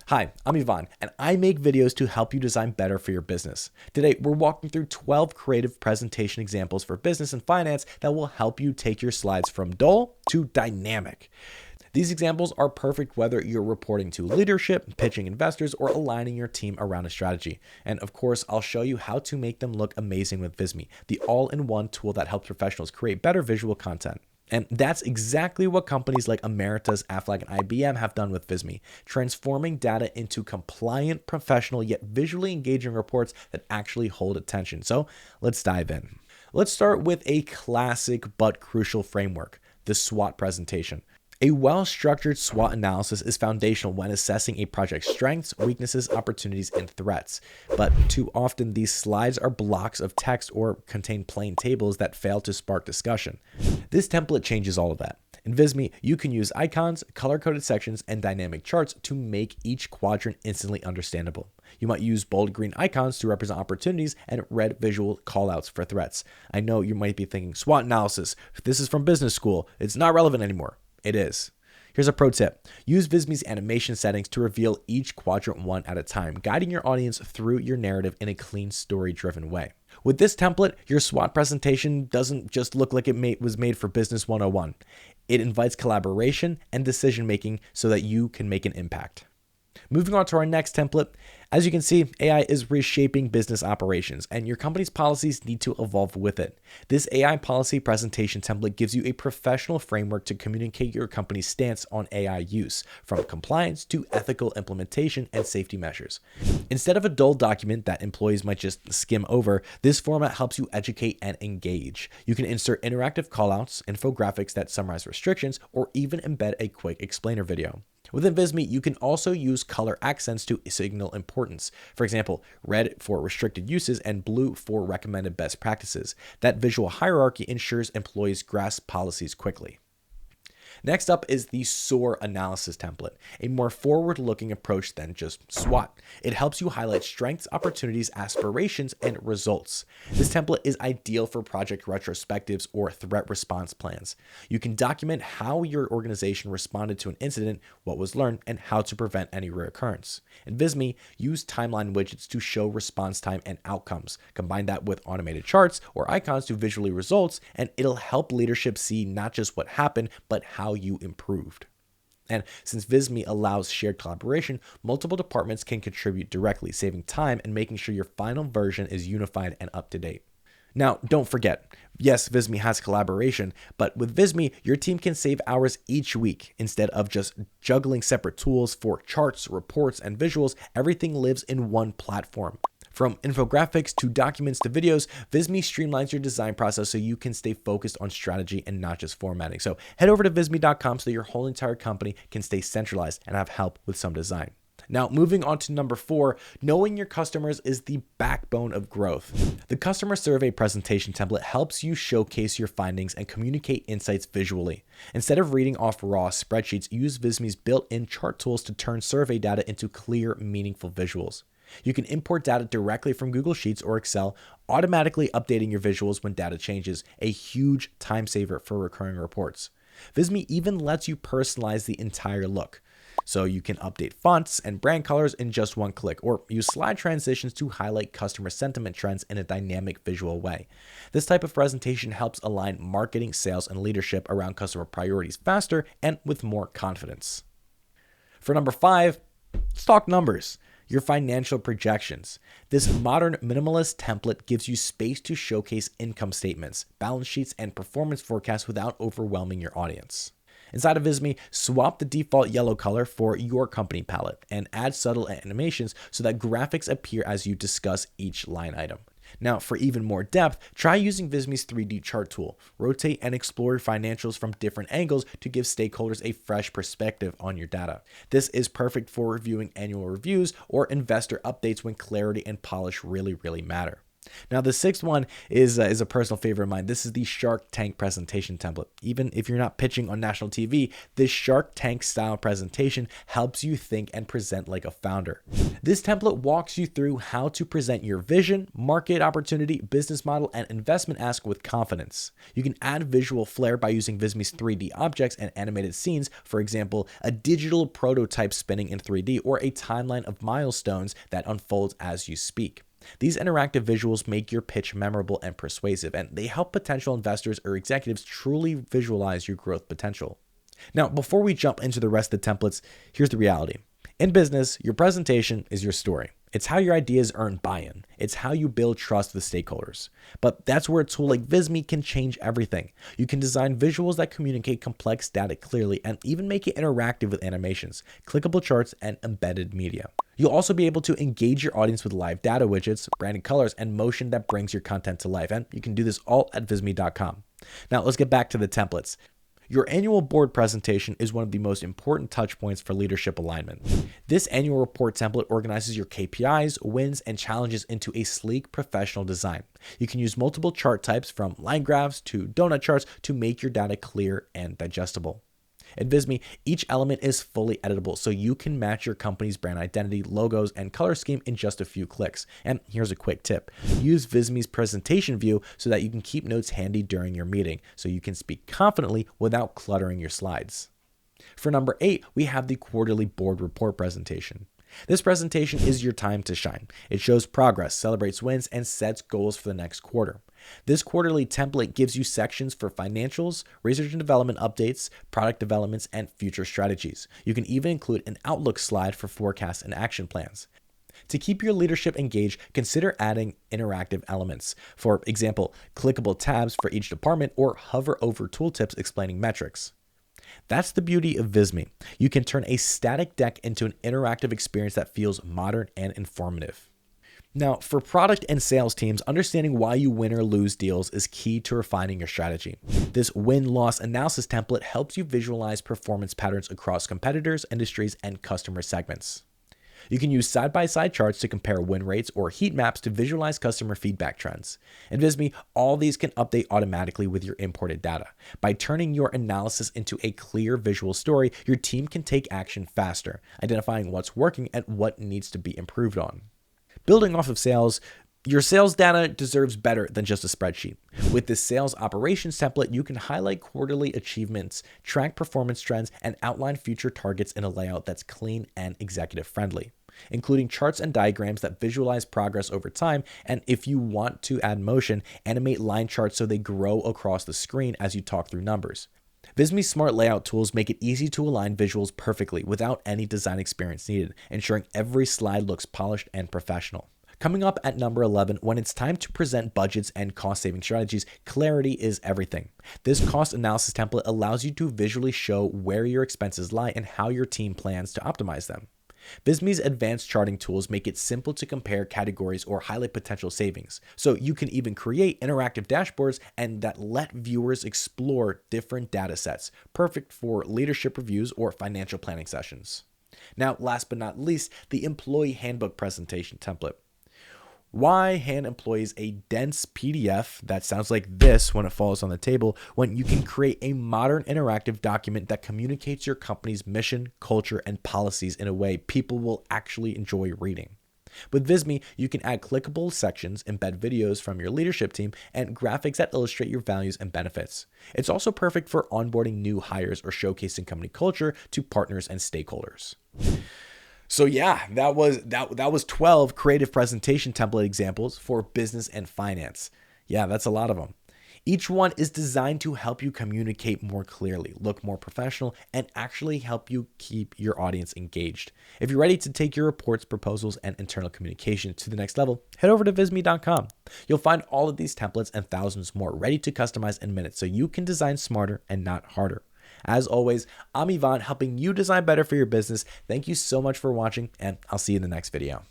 Hi, I'm Ivan, and I make videos to help you design better for your business. Today, we're walking through 12 creative presentation examples for business and finance that will help you take your slides from dull to dynamic. These examples are perfect whether you're reporting to leadership, pitching investors, or aligning your team around a strategy. And of course, I'll show you how to make them look amazing with Visme, the all-in-one tool that helps professionals create better visual content. And that's exactly what companies like Ameritas, Aflac, and IBM have done with Visme, transforming data into compliant, professional, yet visually engaging reports that actually hold attention. So let's dive in. Let's start with a classic but crucial framework, the SWOT presentation. A well-structured SWOT analysis is foundational when assessing a project's strengths, weaknesses, opportunities, and threats. But too often, these slides are blocks of text or contain plain tables that fail to spark discussion. This template changes all of that. In Visme, you can use icons, color-coded sections, and dynamic charts to make each quadrant instantly understandable. You might use bold green icons to represent opportunities and red visual callouts for threats. I know you might be thinking, SWOT analysis, this is from business school, it's not relevant anymore. It is. Here's a pro tip. Use Visme's animation settings to reveal each quadrant one at a time, guiding your audience through your narrative in a clean, story-driven way. With this template, your SWOT presentation doesn't just look like it was made for Business 101. It invites collaboration and decision-making so that you can make an impact. Moving on to our next template, as you can see, AI is reshaping business operations, and your company's policies need to evolve with it. This AI policy presentation template gives you a professional framework to communicate your company's stance on AI use, from compliance to ethical implementation and safety measures. Instead of a dull document that employees might just skim over, this format helps you educate and engage. You can insert interactive callouts, infographics that summarize restrictions, or even embed a quick explainer video. Within Visme, you can also use color accents to signal importance. For example, red for restricted uses and blue for recommended best practices. That visual hierarchy ensures employees grasp policies quickly. Next up is the SOAR analysis template, a more forward-looking approach than just SWOT. It helps you highlight strengths, opportunities, aspirations, and results. This template is ideal for project retrospectives or threat response plans. You can document how your organization responded to an incident, what was learned, and how to prevent any reoccurrence. In Visme, use timeline widgets to show response time and outcomes. Combine that with automated charts or icons to visually results, and it'll help leadership see not just what happened, but how you improved. And since Visme allows shared collaboration, multiple departments can contribute directly, saving time and making sure your final version is unified and up to date. Now, don't forget, yes, Visme has collaboration, but with Visme, your team can save hours each week. Instead of just juggling separate tools for charts, reports, and visuals, everything lives in one platform. From infographics to documents to videos, Visme streamlines your design process so you can stay focused on strategy and not just formatting. So head over to visme.com so your whole entire company can stay centralized and have help with some design. Now, moving on to number 4, knowing your customers is the backbone of growth. The customer survey presentation template helps you showcase your findings and communicate insights visually. Instead of reading off raw spreadsheets, use Visme's built-in chart tools to turn survey data into clear, meaningful visuals. You can import data directly from Google Sheets or Excel, automatically updating your visuals when data changes, a huge time saver for recurring reports. Visme even lets you personalize the entire look. So you can update fonts and brand colors in just one click, or use slide transitions to highlight customer sentiment trends in a dynamic visual way. This type of presentation helps align marketing, sales, and leadership around customer priorities faster and with more confidence. For number 5, let's talk numbers. Your financial projections. This modern minimalist template gives you space to showcase income statements, balance sheets, and performance forecasts without overwhelming your audience. Inside of Visme, swap the default yellow color for your company palette and add subtle animations so that graphics appear as you discuss each line item. Now, for even more depth, try using Visme's 3D chart tool. Rotate and explore your financials from different angles to give stakeholders a fresh perspective on your data. This is perfect for reviewing annual reviews or investor updates when clarity and polish really matter. Now, the sixth one is a personal favorite of mine. This is the Shark Tank presentation template. Even if you're not pitching on national TV, this Shark Tank style presentation helps you think and present like a founder. This template walks you through how to present your vision, market opportunity, business model, and investment ask with confidence. You can add visual flair by using Visme's 3D objects and animated scenes, for example, a digital prototype spinning in 3D or a timeline of milestones that unfolds as you speak. These interactive visuals make your pitch memorable and persuasive, and they help potential investors or executives truly visualize your growth potential. Now, before we jump into the rest of the templates, here's the reality. In business, your presentation is your story. It's how your ideas earn buy-in. It's how you build trust with stakeholders. But that's where a tool like Visme can change everything. You can design visuals that communicate complex data clearly and even make it interactive with animations, clickable charts, and embedded media. You'll also be able to engage your audience with live data widgets, branded colors, and motion that brings your content to life. And you can do this all at visme.com. Now let's get back to the templates. Your annual board presentation is one of the most important touch points for leadership alignment. This annual report template organizes your KPIs, wins, and challenges into a sleek, professional design. You can use multiple chart types from line graphs to donut charts to make your data clear and digestible. At Visme, each element is fully editable, so you can match your company's brand identity, logos, and color scheme in just a few clicks. And here's a quick tip. Use Visme's presentation view so that you can keep notes handy during your meeting, so you can speak confidently without cluttering your slides. For number 8, we have the quarterly board report presentation. This presentation is your time to shine. It shows progress, celebrates wins, and sets goals for the next quarter. This quarterly template gives you sections for financials, research and development updates, product developments, and future strategies. You can even include an outlook slide for forecasts and action plans. To keep your leadership engaged, consider adding interactive elements. For example, clickable tabs for each department or hover over tooltips explaining metrics. That's the beauty of Visme. You can turn a static deck into an interactive experience that feels modern and informative. Now, for product and sales teams, understanding why you win or lose deals is key to refining your strategy. This win-loss analysis template helps you visualize performance patterns across competitors, industries, and customer segments. You can use side-by-side charts to compare win rates or heat maps to visualize customer feedback trends. In Visme, all these can update automatically with your imported data. By turning your analysis into a clear visual story, your team can take action faster, identifying what's working and what needs to be improved on. Building off of sales, your sales data deserves better than just a spreadsheet. With this sales operations template, you can highlight quarterly achievements, track performance trends, and outline future targets in a layout that's clean and executive friendly, including charts and diagrams that visualize progress over time. And if you want to add motion, animate line charts so they grow across the screen as you talk through numbers. Visme's smart layout tools make it easy to align visuals perfectly without any design experience needed, ensuring every slide looks polished and professional. Coming up at number 11, when it's time to present budgets and cost-saving strategies, clarity is everything. This cost analysis template allows you to visually show where your expenses lie and how your team plans to optimize them. Visme's advanced charting tools make it simple to compare categories or highlight potential savings, so you can even create interactive dashboards and that let viewers explore different data sets, perfect for leadership reviews or financial planning sessions. Now, last but not least, the employee handbook presentation template. Why hand employees a dense PDF that sounds like this when it falls on the table when you can create a modern interactive document that communicates your company's mission, culture, and policies in a way people will actually enjoy reading? With Visme, you can add clickable sections, embed videos from your leadership team, and graphics that illustrate your values and benefits. It's also perfect for onboarding new hires or showcasing company culture to partners and stakeholders. So yeah, that was 12 creative presentation template examples for business and finance. Yeah, that's a lot of them. Each one is designed to help you communicate more clearly, look more professional, and actually help you keep your audience engaged. If you're ready to take your reports, proposals, and internal communication to the next level, head over to visme.com. You'll find all of these templates and thousands more ready to customize in minutes so you can design smarter and not harder. As always, I'm Ivan, helping you design better for your business. Thank you so much for watching, and I'll see you in the next video.